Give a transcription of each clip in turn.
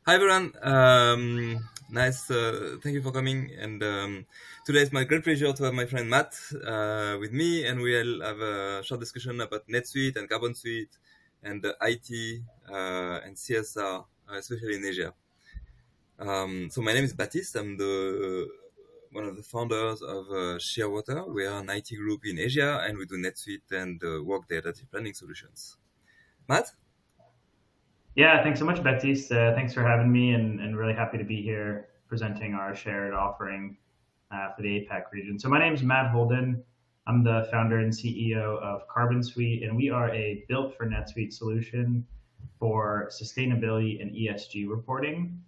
Hi everyone. Nice. Thank you for coming. And today it's my great pleasure to have my friend Matt with me, and we'll have a short discussion about NetSuite and CarbonSuite and the IT and CSR, especially in Asia. So my name is Baptiste. I'm the one of the founders of Shearwater. We are an IT group in Asia, and we do NetSuite and Workday adaptive planning solutions. Matt. Yeah, thanks so much, Baptiste. Thanks for having me, and really happy to be here presenting our shared offering for the APAC region. So my name is Matt Holden. I'm the founder and CEO of CarbonSuite, and we are a built for NetSuite solution for sustainability and ESG reporting.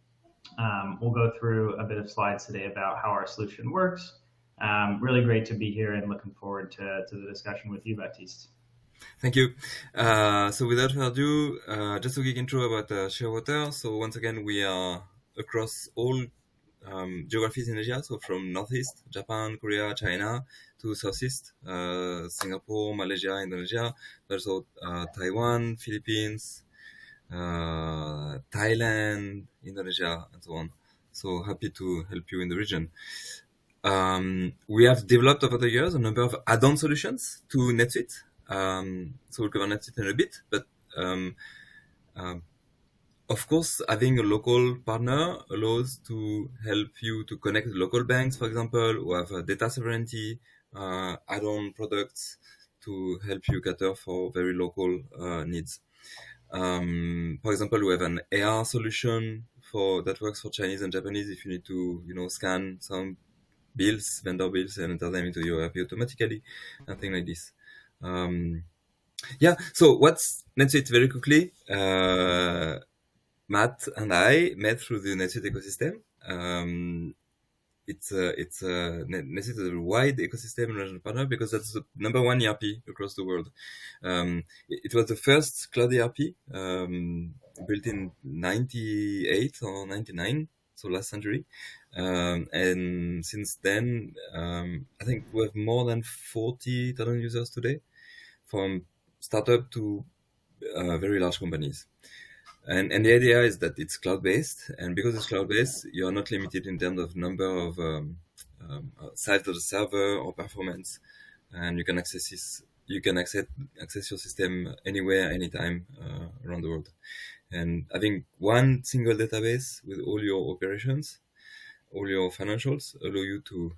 We'll go through a bit of slides today about how our solution works. Really great to be here and looking forward to the discussion with you, Baptiste. Thank you. So without further ado, just a quick intro about Shearwater. So once again, we are across all geographies in Asia. So from Northeast, Japan, Korea, China, to Southeast, Singapore, Malaysia, Indonesia, but also Taiwan, Philippines, Thailand, Indonesia, and so on. So happy to help you in the region. We have developed over the years a number of add-on solutions to NetSuite. So we'll cover NetSuite in a bit, but um, of course, having a local partner allows to help you to connect with local banks, for example, who have data sovereignty, add-on products to help you cater for very local needs. For example, we have an AR solution for that works for Chinese and Japanese if you need to, scan some bills, vendor bills, and enter them into your ERP automatically, and things like this. Yeah. So what's NetSuite very quickly? Matt and I met through the NetSuite ecosystem. NetSuite is a wide ecosystem and regional partner because that's the number one ERP across the world. It was the first cloud ERP built in 98 or 99, so last century. And since then, I think we have more than 40,000 users today, from startup to very large companies. And the idea is that it's cloud based, and because it's cloud based, you are not limited in terms of number of size of the server or performance, and you can access this. You can access your system anywhere, anytime around the world. And having one single database with all your operations, all your financials, allow you to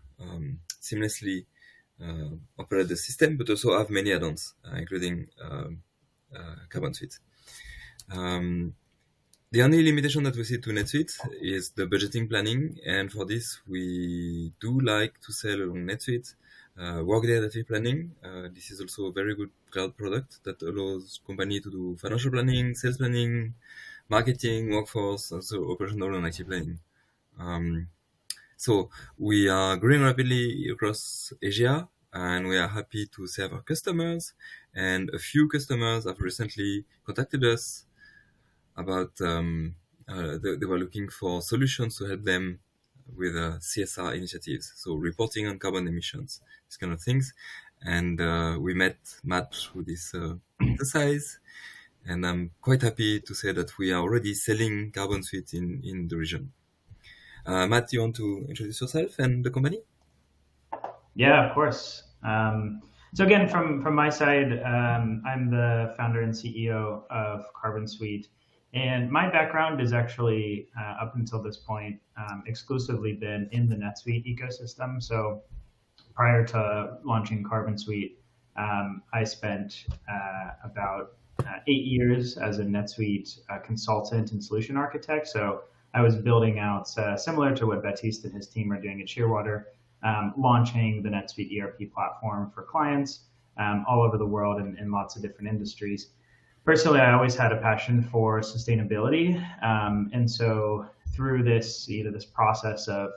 seamlessly operate the system, but also have many add-ons, including CarbonSuite. The only limitation that we see to NetSuite is the budgeting planning, and for this we do like to sell along NetSuite Workday adaptive planning. This is also a very good cloud product that allows company to do financial planning, sales planning, marketing, workforce, also operational and IT planning. So we are growing rapidly across Asia, and we are happy to serve our customers. And a few customers have recently contacted us about they were looking for solutions to help them with CSR initiatives, so reporting on carbon emissions, these kind of things. And we met Matt through this exercise, and I'm quite happy to say that we are already selling CarbonSuite in the region. Matt, you want to introduce yourself and the company? Yeah, of course. So again, from my side, I'm the founder and CEO of CarbonSuite, and my background is actually up until this point exclusively been in the NetSuite ecosystem. So prior to launching CarbonSuite, I spent about 8 years as a NetSuite consultant and solution architect. So I was building out similar to what Baptiste and his team are doing at Shearwater, launching the NetSuite ERP platform for clients all over the world in lots of different industries. Personally, I always had a passion for sustainability, and so through this process of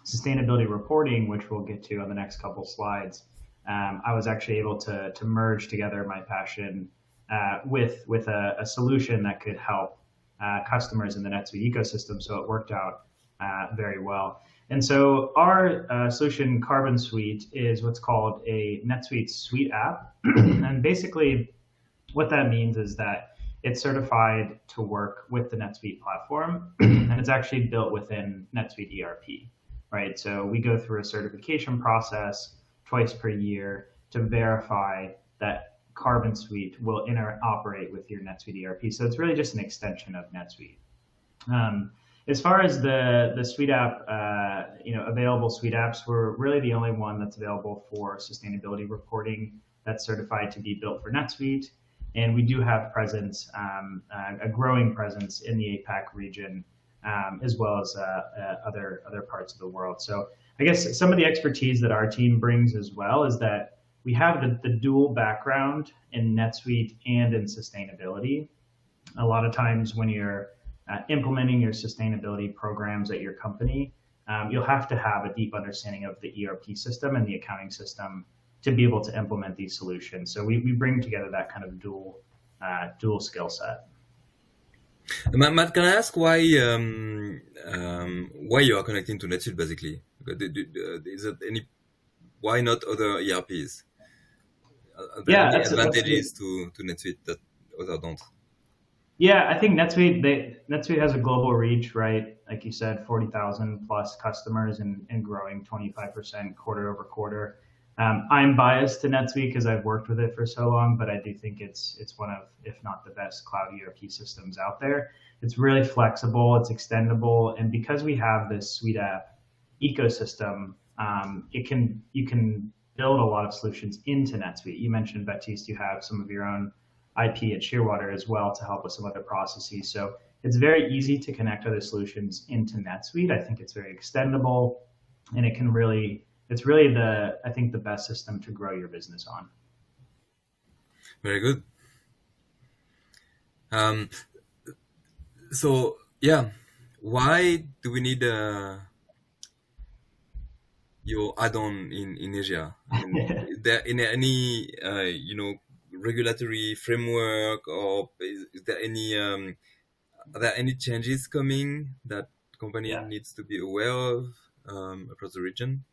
sustainability reporting, which we'll get to on the next couple slides, I was actually able to merge together my passion with a solution that could help customers in the NetSuite ecosystem. So it worked out very well. And so our solution, CarbonSuite, is what's called a NetSuite suite app. And basically what that means is that it's certified to work with the NetSuite platform, and it's actually built within NetSuite ERP, right? So we go through a certification process twice per year to verify that CarbonSuite will interoperate with your NetSuite ERP. So it's really just an extension of NetSuite. As far as the Suite app, available Suite apps, we're really the only one that's available for sustainability reporting that's certified to be built for NetSuite. And we do have presence, a growing presence in the APAC region, as well as other parts of the world. So I guess some of the expertise that our team brings as well is that we have the dual background in NetSuite and in sustainability. A lot of times when you're implementing your sustainability programs at your company, you'll have to have a deep understanding of the ERP system and the accounting system to be able to implement these solutions. So we bring together that kind of dual skill set. Matt, can I ask why you are connecting to NetSuite basically? Is it why not other ERPs? Are there any advantages to NetSuite that others don't? Yeah, I think NetSuite has a global reach, right? Like you said, 40,000 plus customers and growing 25% quarter over quarter. I'm biased to NetSuite because I've worked with it for so long, but I do think it's one of, if not the best cloud ERP systems out there. It's really flexible, it's extendable, and because we have this Suite app ecosystem, you can build a lot of solutions into NetSuite. You mentioned, Baptiste, you have some of your own IP at Shearwater as well to help with some other processes. So it's very easy to connect other solutions into NetSuite. I think it's very extendable, and it's really the best system to grow your business on. Very good. So yeah, why do we need your add-on in Asia? I mean, is there any regulatory framework, or is there any are there any changes coming that company needs to be aware of across the region?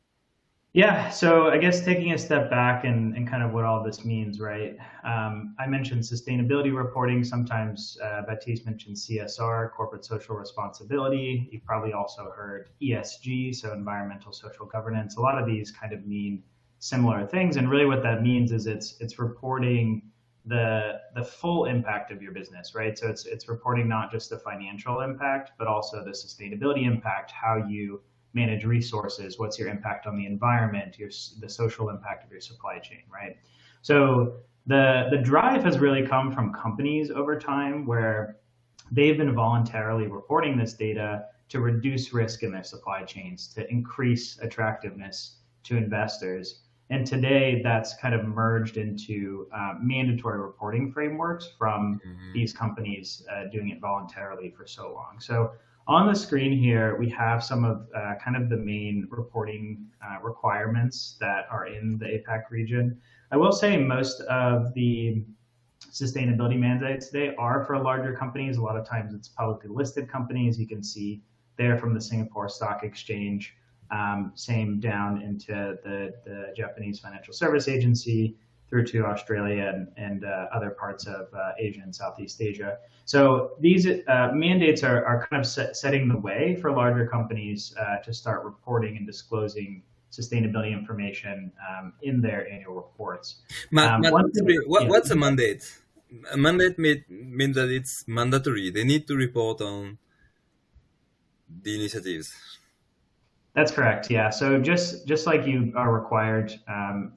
Yeah, so I guess taking a step back and kind of what all this means, right? I mentioned sustainability reporting. Sometimes Baptiste mentioned CSR, corporate social responsibility. You've probably also heard ESG, so environmental social governance. A lot of these kind of mean similar things, and really what that means is it's reporting the full impact of your business, right? So it's reporting not just the financial impact, but also the sustainability impact, how you manage resources, what's your impact on the environment, the social impact of your supply chain, right? So the drive has really come from companies over time where they've been voluntarily reporting this data to reduce risk in their supply chains, to increase attractiveness to investors. And today that's kind of merged into mandatory reporting frameworks from these companies doing it voluntarily for so long. So on the screen here, we have some of kind of the main reporting requirements that are in the APAC region. I will say most of the sustainability mandates today are for larger companies. A lot of times it's publicly listed companies. You can see there from the Singapore Stock Exchange, same down into the Japanese Financial Service Agency, through to Australia and other parts of Asia and Southeast Asia. So these mandates are kind of setting the way for larger companies to start reporting and disclosing sustainability information in their annual reports. What's a mandate? A mandate means that it's mandatory. They need to report on the initiatives. That's correct. Yeah. So just like you are required,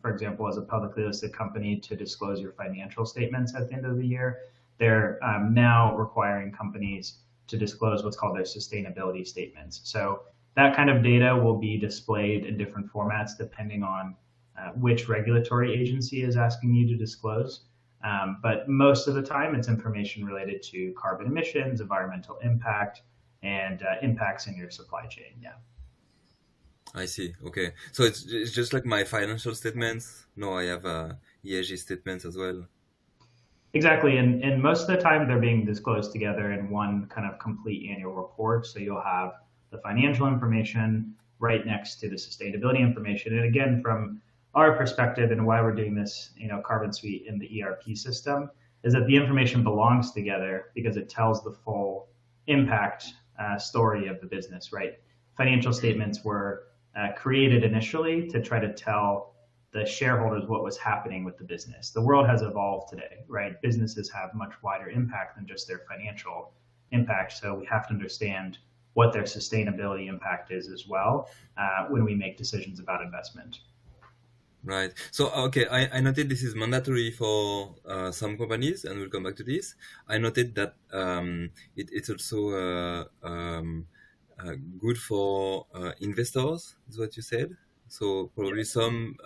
for example, as a publicly listed company to disclose your financial statements at the end of the year, they're now requiring companies to disclose what's called their sustainability statements. So that kind of data will be displayed in different formats depending on which regulatory agency is asking you to disclose. But most of the time, it's information related to carbon emissions, environmental impact, and impacts in your supply chain. Yeah. I see. Okay. So it's just like my financial statements. No, I have ESG statements as well. Exactly. And most of the time they're being disclosed together in one kind of complete annual report. So you'll have the financial information right next to the sustainability information. And again, from our perspective and why we're doing this, CarbonSuite in the ERP system, is that the information belongs together because it tells the full impact story of the business, right? Financial statements were created initially to try to tell the shareholders what was happening with the business. The world has evolved today, right? Businesses have much wider impact than just their financial impact. So we have to understand what their sustainability impact is as well when we make decisions about investment. Right. So, okay, I noted this is mandatory for some companies, and we'll come back to this. I noted that it's also good for investors, is what you said. So, probably some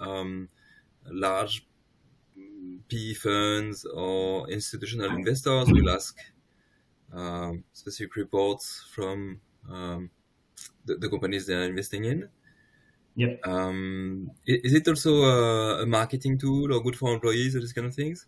large PE funds or institutional investors will ask specific reports from the companies they are investing in. Yep. Is it also a marketing tool or good for employees or these kind of things?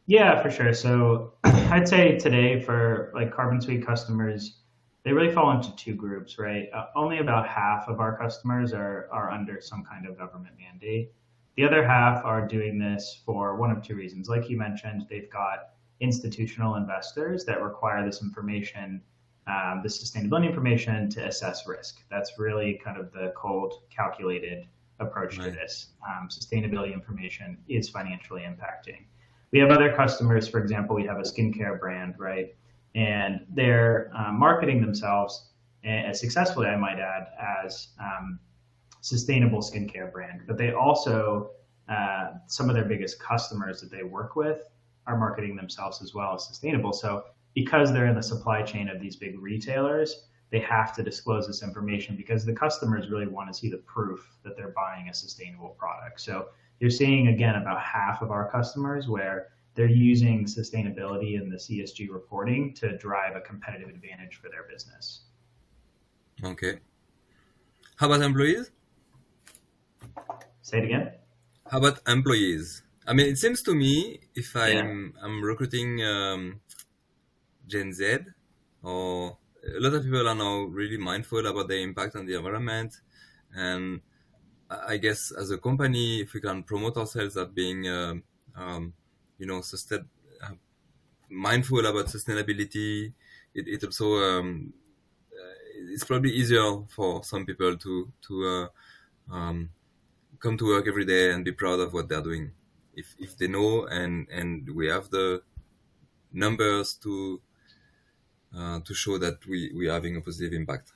Yeah, for sure. So I'd say today for like CarbonSuite customers, they really fall into two groups, right? Only about half of our customers are under some kind of government mandate. The other half are doing this for one of two reasons. Like you mentioned, they've got institutional investors that require this information, the sustainability information to assess risk. That's really kind of the cold, calculated approach to Right. this. Sustainability information is financially impacting. We have other customers, for example, we have a skincare brand, right? And they're marketing themselves as successfully, I might add, as sustainable skincare brand. But they also, some of their biggest customers that they work with are marketing themselves as well as sustainable. So because they're in the supply chain of these big retailers, they have to disclose this information because the customers really want to see the proof that they're buying a sustainable product. So you're seeing, again, about half of our customers where they're using sustainability and the CSG reporting to drive a competitive advantage for their business. Okay. How about employees? Say it again. How about employees? I mean, it seems to me if Yeah. I'm recruiting Gen Z, or a lot of people are now really mindful about their impact on the environment, and I guess as a company, if we can promote ourselves as being, mindful about sustainability, it also it's probably easier for some people to come to work every day and be proud of what they're doing. If they know and we have the numbers to show that we are having a positive impact.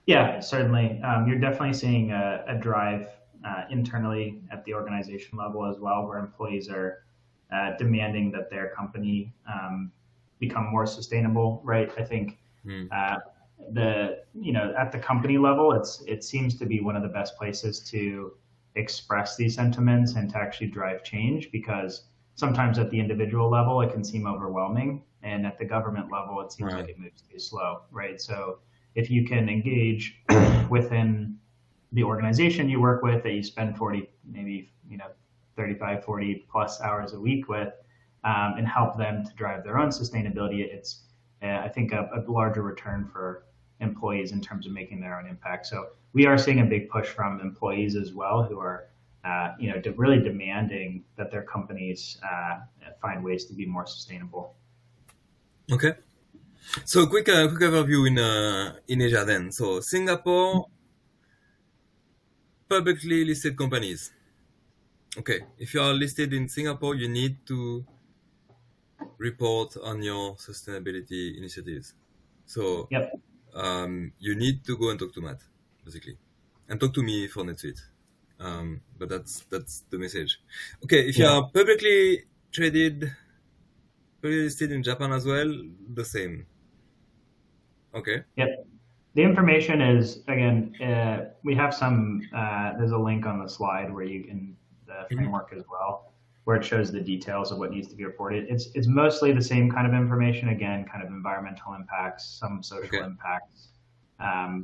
Yeah, certainly. You're definitely seeing a drive internally at the organization level as well, where employees are demanding that their company become more sustainable, right? I think at the company level, it seems to be one of the best places to express these sentiments and to actually drive change, because sometimes at the individual level it can seem overwhelming, and at the government level it seems like it moves too slow, right? So if you can engage within the organization you work with that you spend 40, maybe 35, 40 plus hours a week with, and help them to drive their own sustainability, it's I think a larger return for employees in terms of making their own impact. So we are seeing a big push from employees as well, who are really demanding that their companies find ways to be more sustainable. Okay. So quick overview in Asia then. So Singapore, publicly listed companies. Okay, if you are listed in Singapore, you need to report on your sustainability initiatives. So Yep. You need to go and talk to Matt, basically, and talk to me for NetSuite. But that's the message. Okay, if you Yeah. are publicly traded, publicly listed in Japan as well, the same. Okay. Yep. The information is, again, we have some, there's a link on the slide where you can, the framework as well, where it shows the details of what needs to be reported. It's mostly the same kind of information, again, kind of environmental impacts, some social impacts.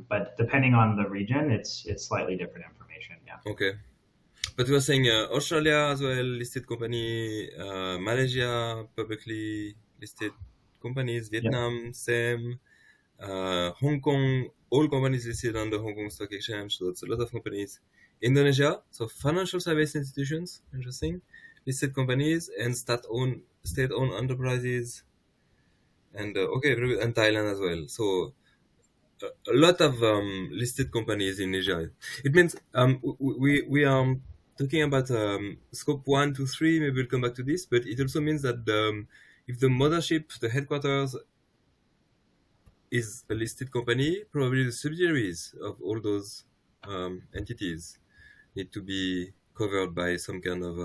But depending on the region, it's slightly different information. Yeah. Okay. But we were saying Australia as well, listed company, Malaysia, publicly listed companies, Vietnam, same, Hong Kong, all companies listed on the Hong Kong Stock Exchange, so it's a lot of companies. Indonesia, so financial service institutions, interesting, listed companies, and state-owned enterprises, and okay, very good, and Thailand as well. So a lot of listed companies in Asia. It means we are talking about scope 1 to 3. Maybe we'll come back to this, but it also means that if the mothership, the headquarters, is a listed company, probably the subsidiaries of all those entities need to be covered by some kind of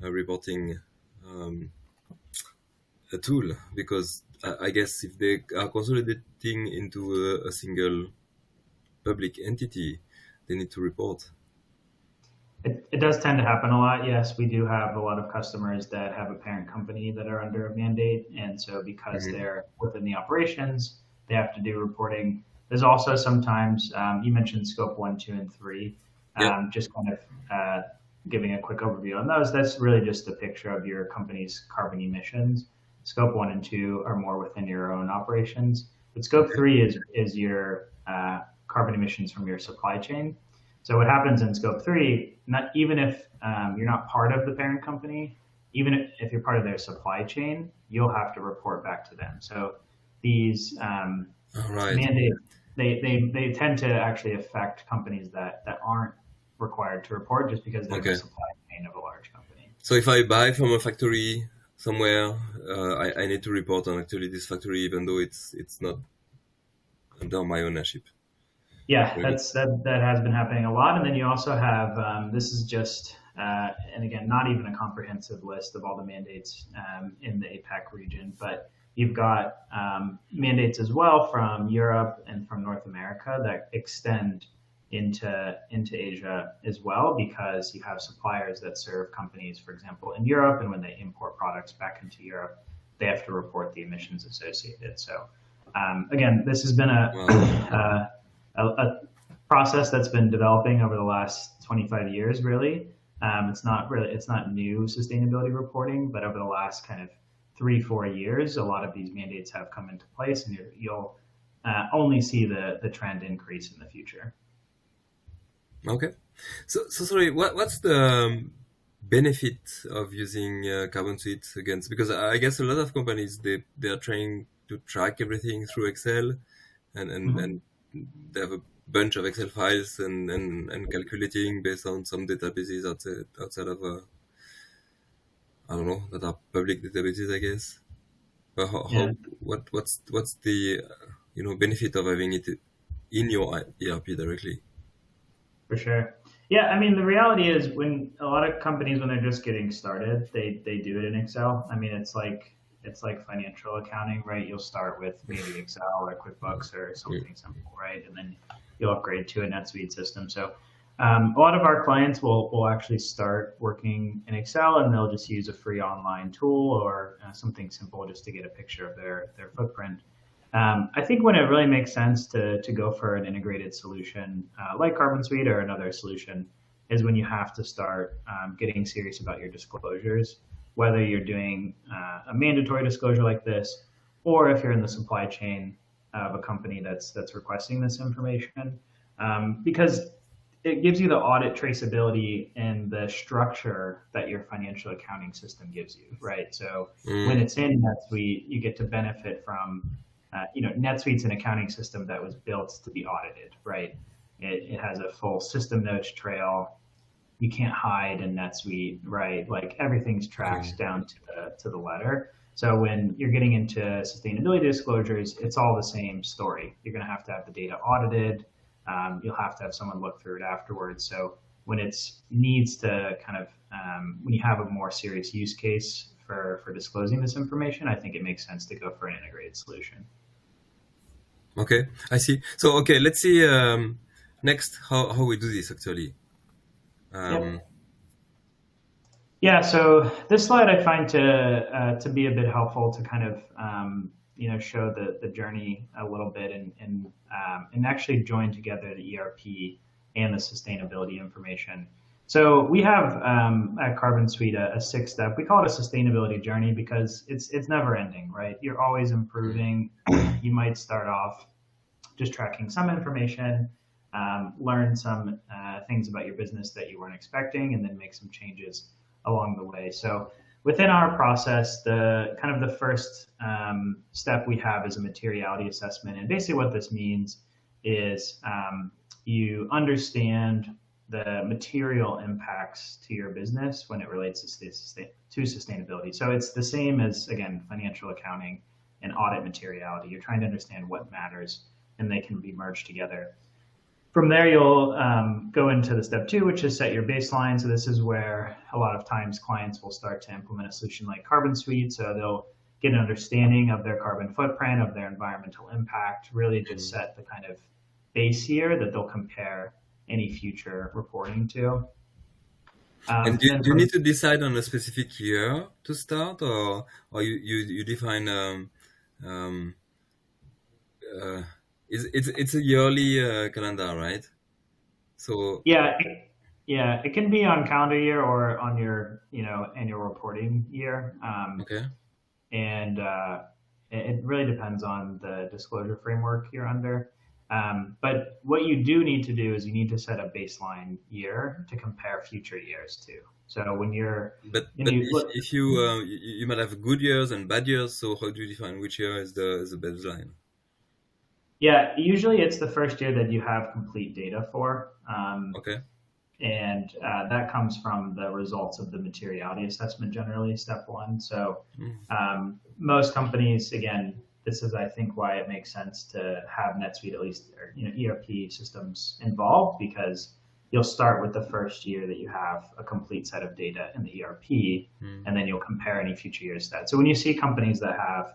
a reporting a tool, because I guess if they are consolidating into a single public entity, they need to report. It does tend to happen a lot. Yes, we do have a lot of customers that have a parent company that are under a mandate. And so because Hmm. they're within the operations, they have to do reporting. There's also sometimes, you mentioned scope 1, 2, and 3, Yeah. just kind of giving a quick overview on those. That's really just a picture of your company's carbon emissions. Scope 1 and 2 are more within your own operations. But scope Okay. 3 is your carbon emissions from your supply chain. So what happens in scope 3, not even if you're not part of the parent company, even if you're part of their supply chain, you'll have to report back to them. So these All right. mandates, they tend to actually affect companies that aren't required to report just because they're in the Okay. supply chain of a large company. So if I buy from a factory somewhere, I need to report on actually this factory, even though it's not under my ownership. Yeah, Very good. that has been happening a lot. And then you also have this is just and again not even a comprehensive list of all the mandates in the APAC region, but you've got mandates as well from Europe and from North America that extend into Asia as well, because you have suppliers that serve companies, for example, in Europe, and when they import products back into Europe, they have to report the emissions associated. So again, this has been Wow. a process that's been developing over the last 25 years, really. It's not new sustainability reporting, but over the last kind of 3, 4 years, a lot of these mandates have come into place, and you'll only see the trend increase in the future. Okay. So sorry. What's the benefit of using CarbonSuite against? Because I guess a lot of companies they are trying to track everything through Excel, and Mhm. they have a bunch of Excel files and calculating based on some databases outside of I don't know, that are public databases, I guess. But Yeah. what's the benefit of having it in your ERP directly? For sure. Yeah, I mean, the reality is when a lot of companies, when they're just getting started, they do it in Excel. I mean, it's like financial accounting, right? You'll start with maybe Excel or QuickBooks or Mm. something simple, right? And then you'll upgrade to a NetSuite system. So a lot of our clients will actually start working in Excel, and they'll just use a free online tool or something simple just to get a picture of their footprint. I think when it really makes sense to go for an integrated solution like CarbonSuite or another solution is when you have to start getting serious about your disclosures, whether you're doing a mandatory disclosure like this, or if you're in the supply chain of a company that's requesting this information, because it gives you the audit traceability and the structure that your financial accounting system gives you, right? So when Mm. it's in NetSuite, you get to benefit from NetSuite's an accounting system that was built to be audited, right? It has a full system notes trail. You can't hide in NetSuite, right? Like everything's tracked Okay. down to the letter. So when you're getting into sustainability disclosures, it's all the same story. You're going to have the data audited. You'll have to have someone look through it afterwards. So when it's needs to kind of when you have a more serious use case for disclosing this information, I think it makes sense to go for an integrated solution. Okay, I see. So okay, let's see next how we do this actually. Um, Yep. Yeah, so this slide I find to be a bit helpful to kind of show the journey a little bit and actually join together the ERP and the sustainability information. So we have at CarbonSuite a 6 step. We call it a sustainability journey because it's never ending, right? You're always improving. You might start off just tracking some information, learn some things about your business that you weren't expecting, and then make some changes along the way. So within our process, the kind of the first step we have is a materiality assessment. And basically what this means is you understand the material impacts to your business when it relates to sustainability. So it's the same as, again, financial accounting and audit materiality. You're trying to understand what matters, and they can be merged together. From there, you'll go into the step 2, which is set your baseline. So this is where a lot of times clients will start to implement a solution like CarbonSuite. So they'll get an understanding of their carbon footprint, of their environmental impact, really just set the kind of base year that they'll compare any future reporting to. And do you need to decide on a specific year to start, or you define it's a yearly calendar, right? So yeah, it can be on calendar year or on your annual reporting year, okay, and it really depends on the disclosure framework you're under. But what you do need to do is you need to set a baseline year to compare future years to. So when you're but if you might have good years and bad years, so how do you define which year is the baseline? Yeah, usually it's the first year that you have complete data for. Okay. And that comes from the results of the materiality assessment, generally, step 1. So most companies, again, this is, I think, why it makes sense to have NetSuite, at least, or ERP systems involved, because you'll start with the first year that you have a complete set of data in the ERP, and then you'll compare any future years stats. So when you see companies that have,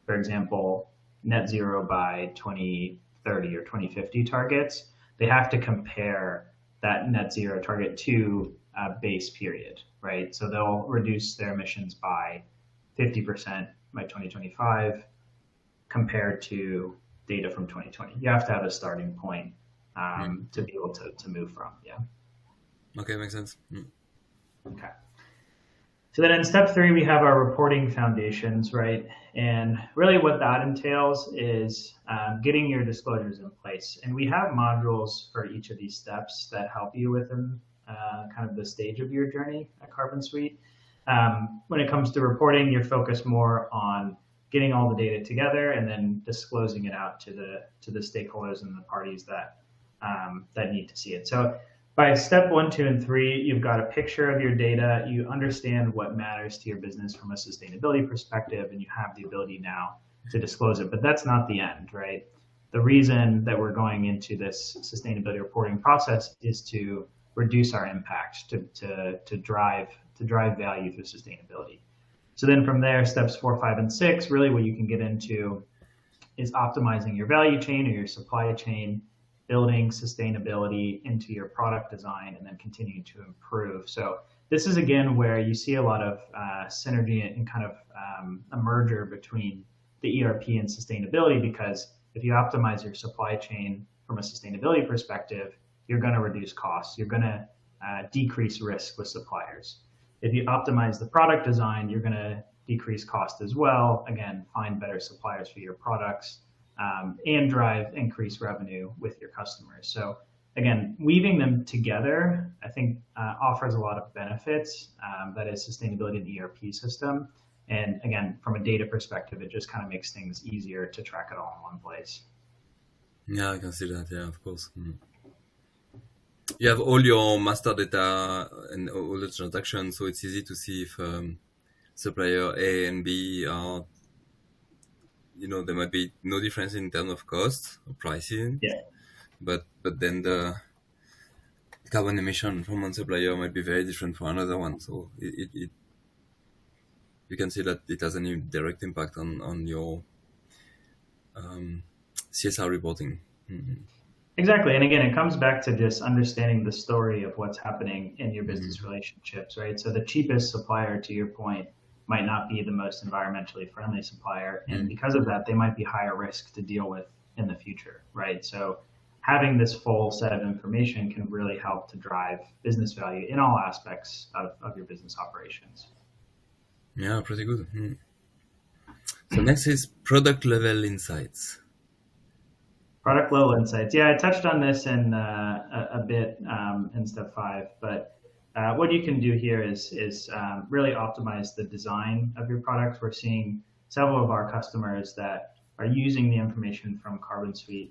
for example, net zero by 2030 or 2050 targets, they have to compare that net zero target to a base period, right? So they'll reduce their emissions by 50% by 2025 compared to data from 2020. You have to have a starting point to be able to move from, yeah. Okay, makes sense. Okay. So then in step 3, we have our reporting foundations, right? And really what that entails is getting your disclosures in place. And we have modules for each of these steps that help you within kind of the stage of your journey at CarbonSuite. When it comes to reporting, you're focused more on getting all the data together and then disclosing it out to the stakeholders and the parties that need to see it. So by step 1, 2, and 3, you've got a picture of your data. You understand what matters to your business from a sustainability perspective, and you have the ability now to disclose it. But that's not the end, right? The reason that we're going into this sustainability reporting process is to reduce our impact, to drive value through sustainability. So then from there, steps 4, 5, and 6, really what you can get into is optimizing your value chain or your supply chain, building sustainability into your product design, and then continuing to improve. So this is, again, where you see a lot of synergy and kind of a merger between the ERP and sustainability, because if you optimize your supply chain from a sustainability perspective, you're going to reduce costs. You're going to decrease risk with suppliers. If you optimize the product design, you're going to decrease cost as well. Again, find better suppliers for your products, and drive increased revenue with your customers. So again, weaving them together, I think, offers a lot of benefits. That is sustainability in the ERP system. And again, from a data perspective, it just kind of makes things easier to track it all in one place. Yeah, I can see that. Yeah, of course. You have all your master data and all the transactions, so it's easy to see if supplier A and B are, there might be no difference in terms of cost or pricing. Yeah. But then the carbon emission from one supplier might be very different from another one. So you can see that it has any direct impact on your CSR reporting. Mm-hmm. Exactly. And again, it comes back to just understanding the story of what's happening in your business relationships, right? So the cheapest supplier, to your point, might not be the most environmentally friendly supplier. And because of that, they might be higher risk to deal with in the future, right? So having this full set of information can really help to drive business value in all aspects of your business operations. Yeah, pretty good. So next is product level insights. Product level insights. Yeah, I touched on this in a bit in step 5, but what you can do here is really optimize the design of your products. We're seeing several of our customers that are using the information from CarbonSuite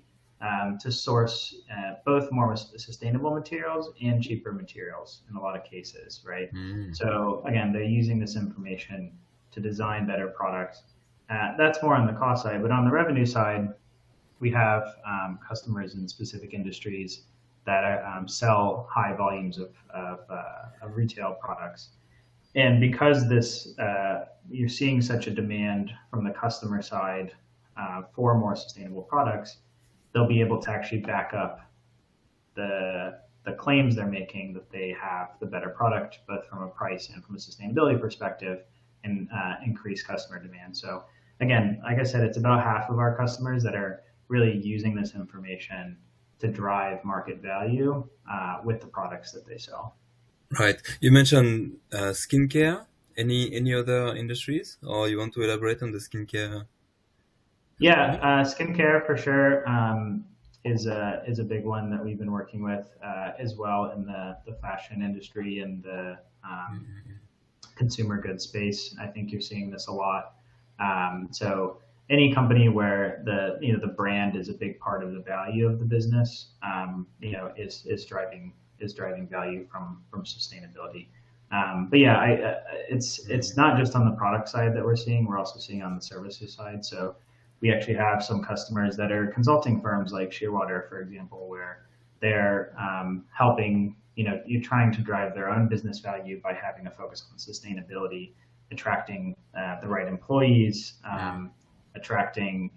to source both more sustainable materials and cheaper materials in a lot of cases, right? Mm. So again, they're using this information to design better products. That's more on the cost side, but on the revenue side, we have customers in specific industries that sell high volumes of retail products. And because you're seeing such a demand from the customer side for more sustainable products, they'll be able to actually back up the claims they're making that they have the better product, both from a price and from a sustainability perspective, and increase customer demand. So again, like I said, it's about half of our customers that are really using this information to drive market value with the products that they sell. Right. You mentioned skincare. Any other industries, or you want to elaborate on the skincare? Yeah, skincare for sure is a big one that we've been working with as well in the fashion industry and the consumer goods space. I think you're seeing this a lot. So any company where the brand is a big part of the value of the business, is driving value from sustainability. But yeah, it's not just on the product side that we're seeing. We're also seeing on the services side. So we actually have some customers that are consulting firms like Shearwater, for example, where they're helping, you're trying to drive their own business value by having a focus on sustainability, attracting the right employees, attracting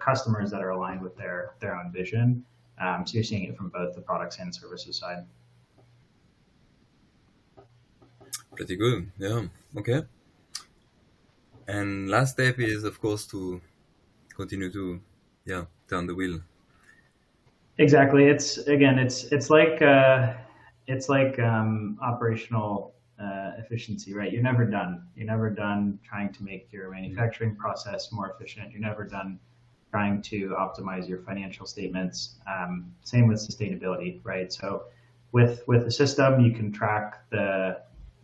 customers that are aligned with their own vision. So you're seeing it from both the products and services side. Pretty good. Yeah. Okay. And last step is, of course, to continue to turn the wheel. Exactly. It's like operational efficiency, right? You're never done. You're never done trying to make your manufacturing process more efficient. You're never done trying to optimize your financial statements. Same with sustainability, right? So with the system, you can track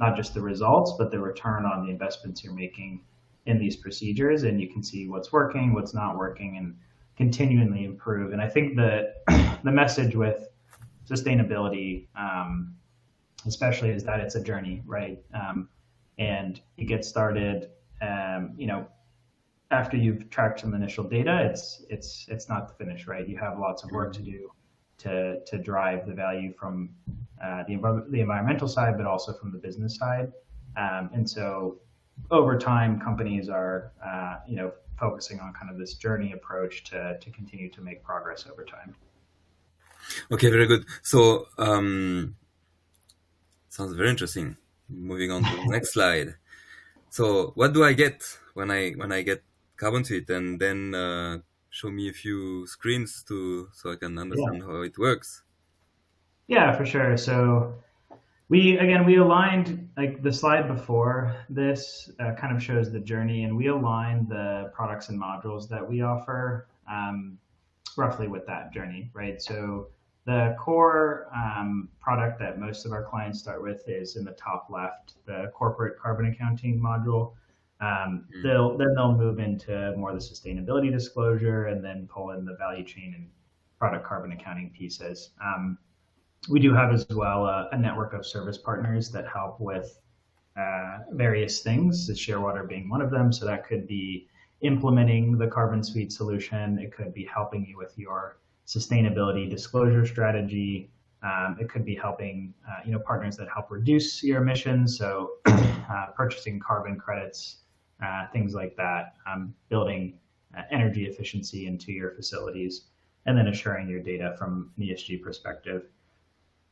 not just the results, but the return on the investments you're making in these procedures, and you can see what's working, what's not working, and continually improve. And I think that the message with sustainability, especially, is that it's a journey, right? And you get started, after you've tracked some initial data, it's not the finish, right? You have lots of work to do to drive the value from the environmental side, but also from the business side. And so over time, companies are, focusing on kind of this journey approach to continue to make progress over time. Okay, very good. So, sounds very interesting. Moving on to the next slide. So, what do I get when I get CarbonSuite, and then show me a few screens so I can understand how it works. Yeah, for sure. So we aligned, like the slide before this kind of shows the journey, and we aligned the products and modules that we offer roughly with that journey, right? So the core product that most of our clients start with is in the top left, the corporate carbon accounting module. They'll move into more the sustainability disclosure, and then pull in the value chain and product carbon accounting pieces. We do have as well a network of service partners that help with various things, the Shearwater being one of them. So that could be implementing the CarbonSuite solution. It could be helping you with your sustainability disclosure strategy. It could be helping partners that help reduce your emissions. So purchasing carbon credits, things like that, building energy efficiency into your facilities, and then assuring your data from an ESG perspective.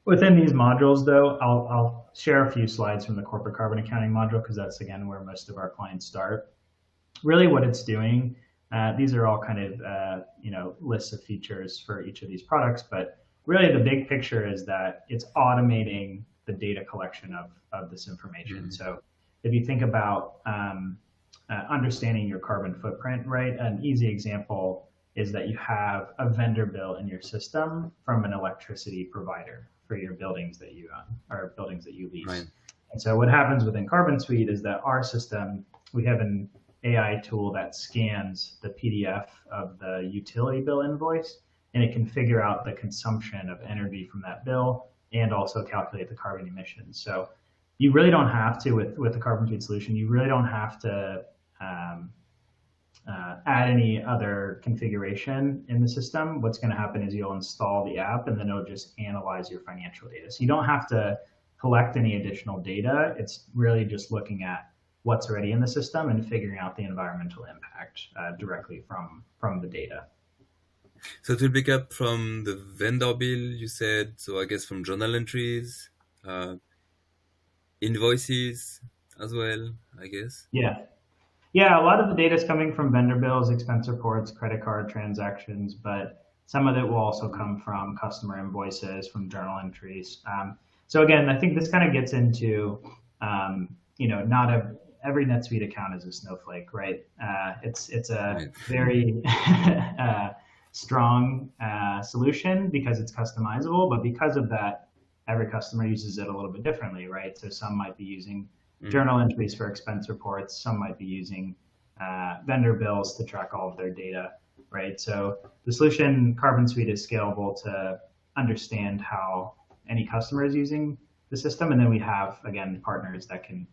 Within these modules, though, I'll share a few slides from the corporate carbon accounting module, because that's, again, where most of our clients start. Really what it's doing, these are all kind of lists of features for each of these products, but really the big picture is that it's automating the data collection of this information. Mm-hmm. So if you think about understanding your carbon footprint, right, an easy example is that you have a vendor bill in your system from an electricity provider for your buildings that you own or buildings that you Right. lease. And so what happens within CarbonSuite is that our system, we have an AI tool that scans the PDF of the utility bill invoice, and it can figure out the consumption of energy from that bill and also calculate the carbon emissions. So you really don't have to, with the CarbonSuite solution, you really don't have to um, add any other configuration in the system. What's going to happen is you'll install the app and then it'll just analyze your financial data. So you don't have to collect any additional data. It's really just looking at what's already in the system and figuring out the environmental impact directly from the data. So it will pick up from the vendor bill, you said. So I guess from journal entries, uh, invoices as well, I guess. Yeah. Yeah, a lot of the data is coming from vendor bills, expense reports, credit card transactions, but some of it will also come from customer invoices, from journal entries. So again, I think this kind of gets into, not every NetSuite account is a snowflake, right? It's a Right. very strong solution because it's customizable, but because of that, every customer uses it a little bit differently, right? So some might be using Mm. journal entries for expense reports. Some might be using vendor bills to track all of their data, right? So the solution CarbonSuite is scalable to understand how any customer is using the system, and then we have again partners that can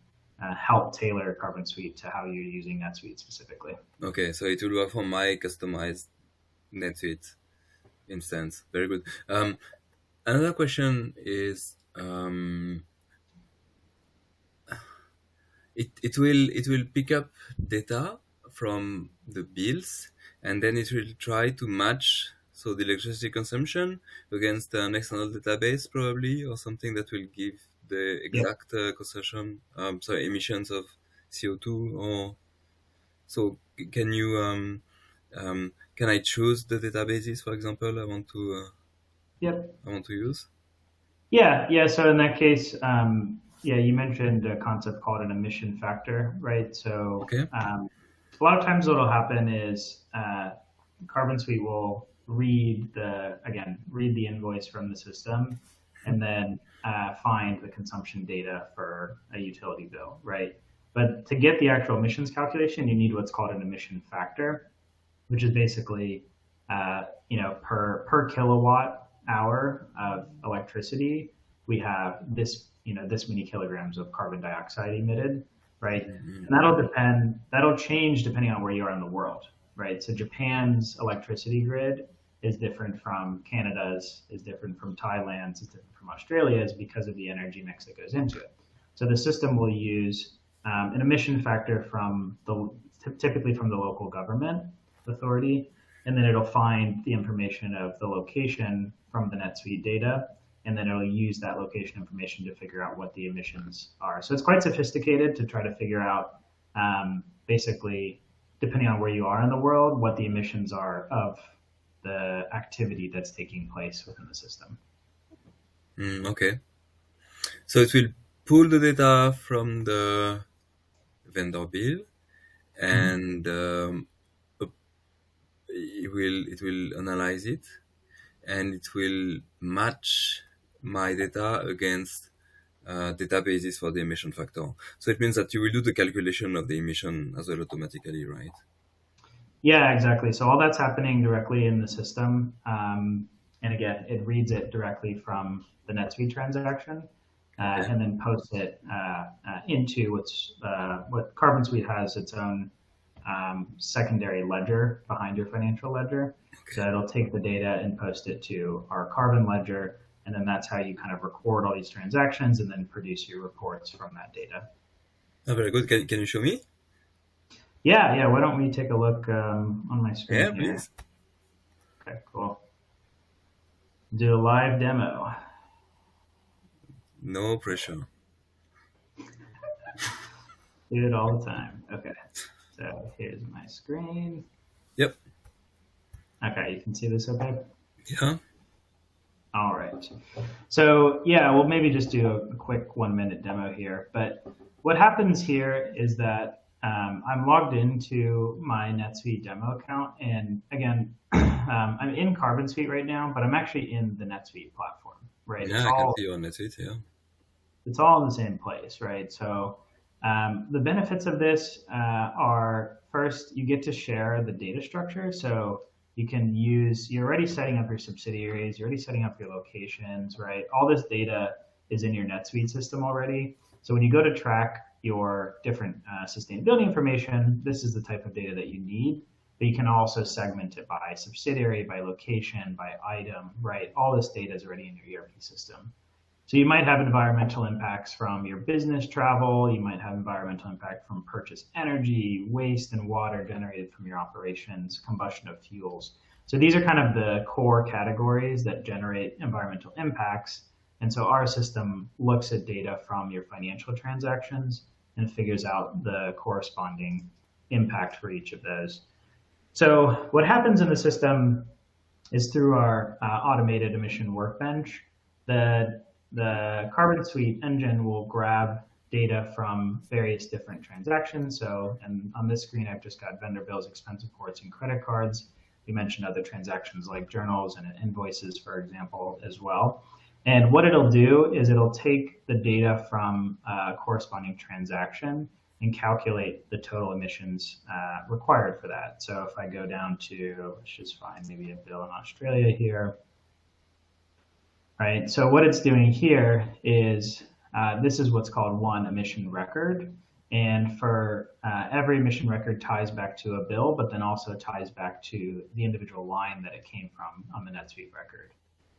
help tailor CarbonSuite to how you're using NetSuite specifically. Okay, so it will work for my customized NetSuite instance. Very good. Another question is, it will pick up data from the bills, and then it will try to match so the electricity consumption against an external database probably, or something that will give the Yep. exact consumption, sorry, emissions of CO2. Or so can you can I choose the databases, for example, Yep. I want to use? Yeah. Yeah. So in that case, yeah, you mentioned a concept called an emission factor, right? So Okay. a lot of times what'll happen is CarbonSuite will read the invoice from the system, and then find the consumption data for a utility bill, right? But to get the actual emissions calculation, you need what's called an emission factor, which is basically per kilowatt hour of electricity, we have this many kilograms of carbon dioxide emitted, right? And Mm-hmm. that'll change depending on where you are in the world, right? So Japan's electricity grid is different from Canada's, is different from Thailand's, is different from Australia's because of the energy mix that goes into it. So the system will use an emission factor typically from the local government authority, and then it'll find the information of the location from the NetSuite data, and then it'll use that location information to figure out what the emissions are. So it's quite sophisticated to try to figure out, basically, depending on where you are in the world, what the emissions are of the activity that's taking place within the system. Okay. So it will pull the data from the vendor bill, Mhm. and it will analyze it, and it will match my data against databases for the emission factor. So it means that you will do the calculation of the emission as well automatically, right? Yeah, exactly. So all that's happening directly in the system. And again, it reads it directly from the NetSuite transaction, Okay. and then posts it into what CarbonSuite has its own secondary ledger behind your financial ledger. So it'll take the data and post it to our Carbon ledger, and then that's how you kind of record all these transactions and then produce your reports from that data. Oh, very good. Can you show me? Yeah, yeah. Why don't we take a look on my Yeah, screen here? please. Okay, cool. Do a live demo. No pressure. Do it all the time. Okay. So here's my screen. Yep. Okay, you can see this okay? Yeah. All right. So yeah, we'll maybe just do a quick 1 minute demo here. But what happens here is that I'm logged into my NetSuite demo account. And again, I'm in CarbonSuite right now, but I'm actually in the NetSuite platform, right? Yeah, I can see you on NetSuite. Yeah. It's all in the same place, right? So the benefits of this are first, you get to share the data structure. So you can use, you're already setting up your subsidiaries, you're already setting up your locations, right? All this data is in your NetSuite system already. So when you go to track your different sustainability information, this is the type of data that you need. But you can also segment it by subsidiary, by location, by item, right? All this data is already in your ERP system. So you might have environmental impacts from your business travel. You might have environmental impact from purchased energy, waste and water generated from your operations, combustion of fuels. So these are kind of the core categories that generate environmental impacts. And so our system looks at data from your financial transactions and figures out the corresponding impact for each of those. So what happens in the system is through our automated emission workbench, the CarbonSuite engine will grab data from various different transactions. So, and on this screen, I've just got vendor bills, expense reports, and credit cards. We mentioned other transactions like journals and invoices, for example, as well. And what it'll do is it'll take the data from a corresponding transaction and calculate the total emissions required for that. So if I go down to, let's just find maybe a bill in Australia here. Right. So what it's doing here is this is what's called one emission record. And for every emission record ties back to a bill, but then also ties back to the individual line that it came from on the NetSuite record.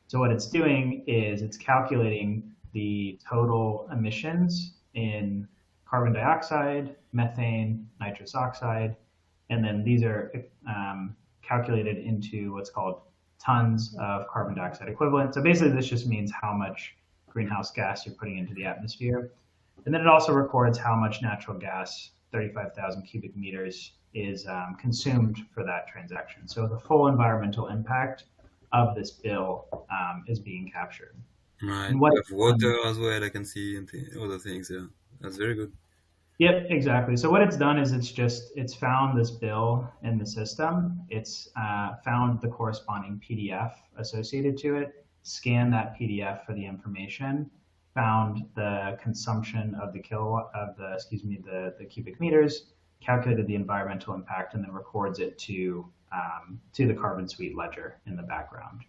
So what it's doing is it's calculating the total emissions in carbon dioxide, methane, nitrous oxide, and then these are calculated into what's called tons of carbon dioxide equivalent. So basically this just means how much greenhouse gas you're putting into the atmosphere. And then it also records how much natural gas, 35,000 cubic meters, is consumed for that transaction. So the full environmental impact of this bill is being captured. Right. And what you have water as well, I can see, and other things. Yeah, that's very good. Yep, exactly. So what it's done is it's found this bill in the system. It's found the corresponding PDF associated to it, scanned that PDF for the information, found the consumption of the kilowatt of the cubic meters, calculated the environmental impact, and then records it to the CarbonSuite ledger in the background.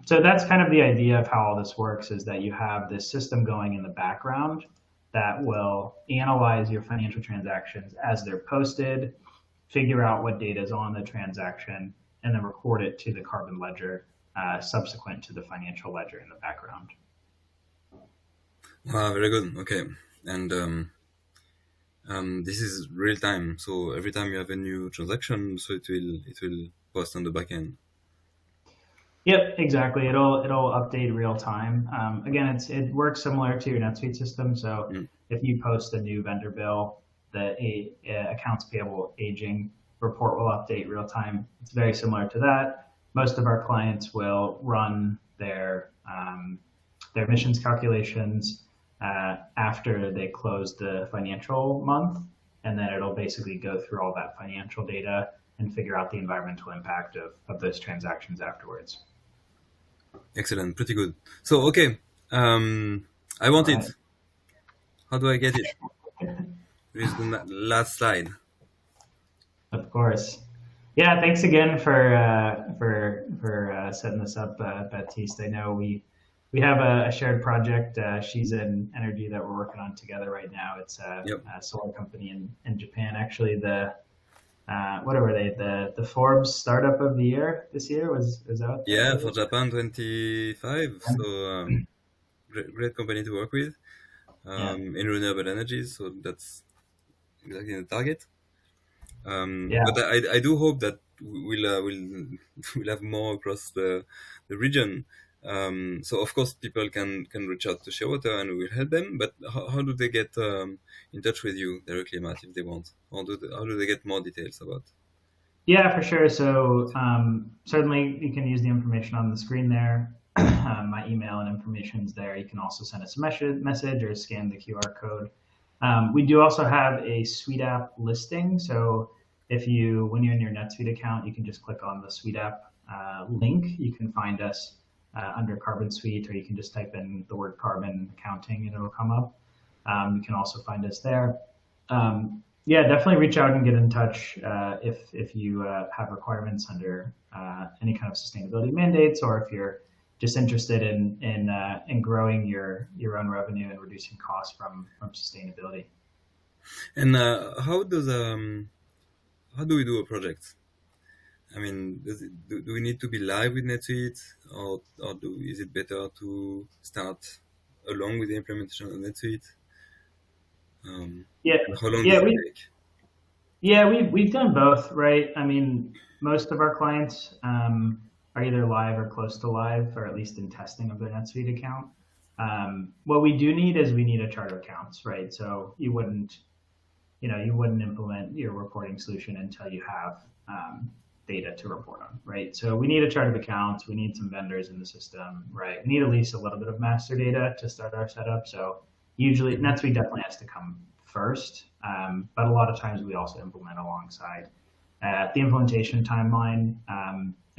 So that's kind of the idea of how all this works, is that you have this system going in the background that will analyze your financial transactions as they're posted, figure out what data is on the transaction, and then record it to the carbon ledger subsequent to the financial ledger in the background. Very good. Okay. And this is real time. So every time you have a new transaction, so it will post on the backend. Yep, exactly. It'll update real time. Again, it works similar to your NetSuite system. So if you post a new vendor bill, the accounts payable aging report will update real time. It's very similar to that. Most of our clients will run their emissions calculations after they close the financial month, and then it'll basically go through all that financial data and figure out the environmental impact of those transactions afterwards. Excellent, pretty good. So, okay, I want it. How do I get it? Here's the last slide. Of course. Yeah, thanks again for setting this up, Baptiste. I know we have a shared project. She's in energy that we're working on together right now. It's a solar company in Japan. Actually, what were they? The Forbes Startup of the Year this year was that? Yeah, for Japan 25. So great company to work with in renewable energies. So that's exactly the target. But I do hope that we'll have more across the region. So of course people can reach out to Shearwater and we will help them. But how do they get in touch with you directly, Matt, if they want? How do they get more details about? Yeah, for sure. So certainly you can use the information on the screen there. My email and information is there. You can also send us a message or scan the QR code. We do also have a Suite app listing. So when you're in your NetSuite account, you can just click on the Suite app link. You can find us under CarbonSuite, or you can just type in the word carbon accounting and it'll come up. You can also find us there. Yeah, definitely reach out and get in touch if you have requirements under any kind of sustainability mandates, or if you're just interested in growing your own revenue and reducing costs from sustainability. And how do we do a project? I mean, do we need to be live with NetSuite, or is it better to start along with the implementation of NetSuite? Yeah, And how long yeah, does it take? we've done both, right? I mean, most of our clients are either live or close to live, or at least in testing of their NetSuite account. What we do need is we need a chart of accounts, right? So you wouldn't implement your reporting solution until you have data to report on, right? So we need a chart of accounts. We need some vendors in the system, right? We need at least a little bit of master data to start our setup. So usually NetSuite definitely has to come first, but a lot of times we also implement alongside. The implementation timeline,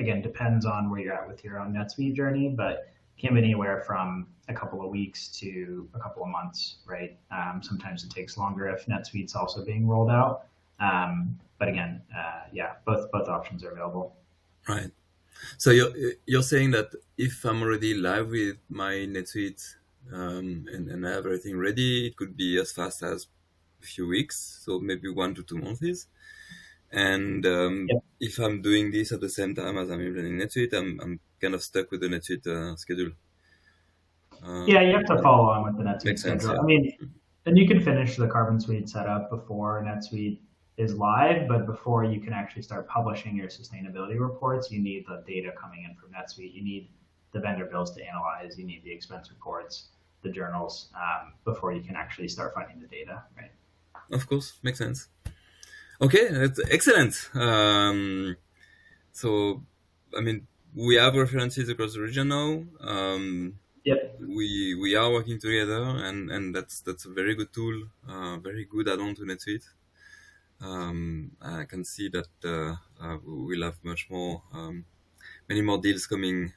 again, depends on where you're at with your own NetSuite journey, but can be anywhere from a couple of weeks to a couple of months, right? Sometimes it takes longer if NetSuite's also being rolled out. But again, yeah, both options are available. Right. So you're saying that if I'm already live with my NetSuite and I have everything ready, it could be as fast as a few weeks, so maybe 1 to 2 months. And Yep. if I'm doing this at the same time as I'm implementing NetSuite, I'm kind of stuck with the NetSuite schedule. Yeah, you have to follow on with the NetSuite Makes sense, schedule. yeah. I mean, and you can finish the CarbonSuite setup before NetSuite is live, but before you can actually start publishing your sustainability reports, you need the data coming in from NetSuite. You need the vendor bills to analyze. You need the expense reports, the journals, before you can actually start finding the data, right? Of course, makes sense. Okay, that's excellent. So, I mean, we have references across the region now. Yep. We are working together, and that's a very good tool, very good add-on to NetSuite. I can see that we'll have many more deals coming,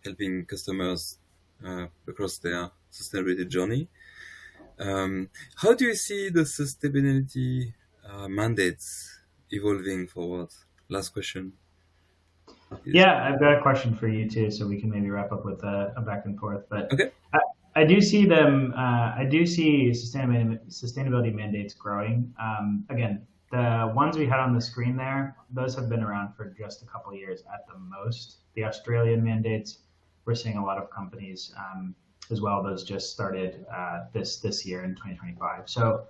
helping customers across their sustainability journey. How do you see the sustainability mandates evolving forward? Last question. Yeah, I've got a question for you too, so we can maybe wrap up with a back and forth. But Okay. I do see them. I do see sustainability mandates growing. Again, the ones we had on the screen there, those have been around for just a couple of years at the most. The Australian mandates, we're seeing a lot of companies as well. Those just started this year in 2025. So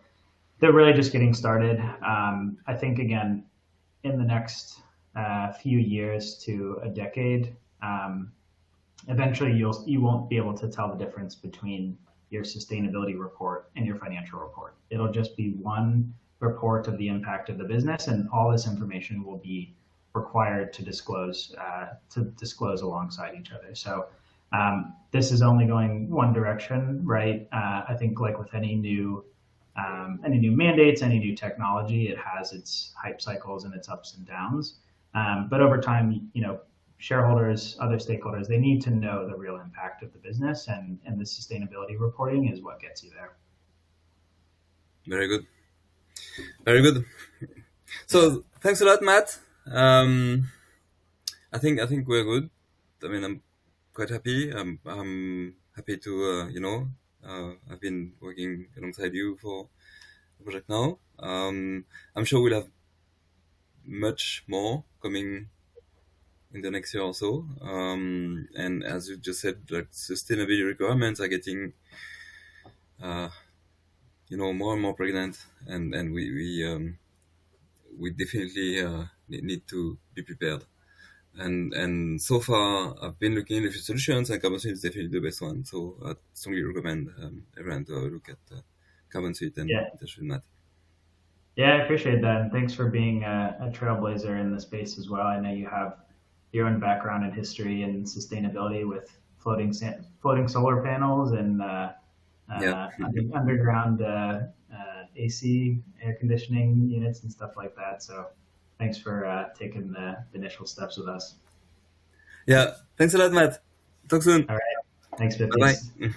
they're really just getting started. I think again, in the next few years to a decade, eventually you won't be able to tell the difference between your sustainability report and your financial report. It'll just be one report of the impact of the business, and all this information will be required to disclose alongside each other. So this is only going one direction, right? I think like with any new mandates, any new technology, it has its hype cycles and its ups and downs. But over time, shareholders, other stakeholders, they need to know the real impact of the business, and the sustainability reporting is what gets you there. Very good. Very good. So thanks a lot, Matt. I think we're good. I mean, I'm quite happy. I'm happy to I've been working alongside you for the project now. I'm sure we'll have much more coming in the next year or so. And as you just said, like sustainability requirements are getting more and more pregnant, and we definitely need to be prepared. And so far, I've been looking at a few solutions, and CarbonSuite is definitely the best one. So I strongly recommend everyone to look at CarbonSuite and Yeah. touch with Matt. Yeah, I appreciate that. And thanks for being a trailblazer in the space as well. I know you have your own background and history in sustainability with floating solar panels and Yeah. underground AC, air conditioning units, and stuff like that. So thanks for taking the initial steps with us. Yeah, thanks a lot, Matt. Talk soon. All right. Thanks, Bye Baptiste. bye.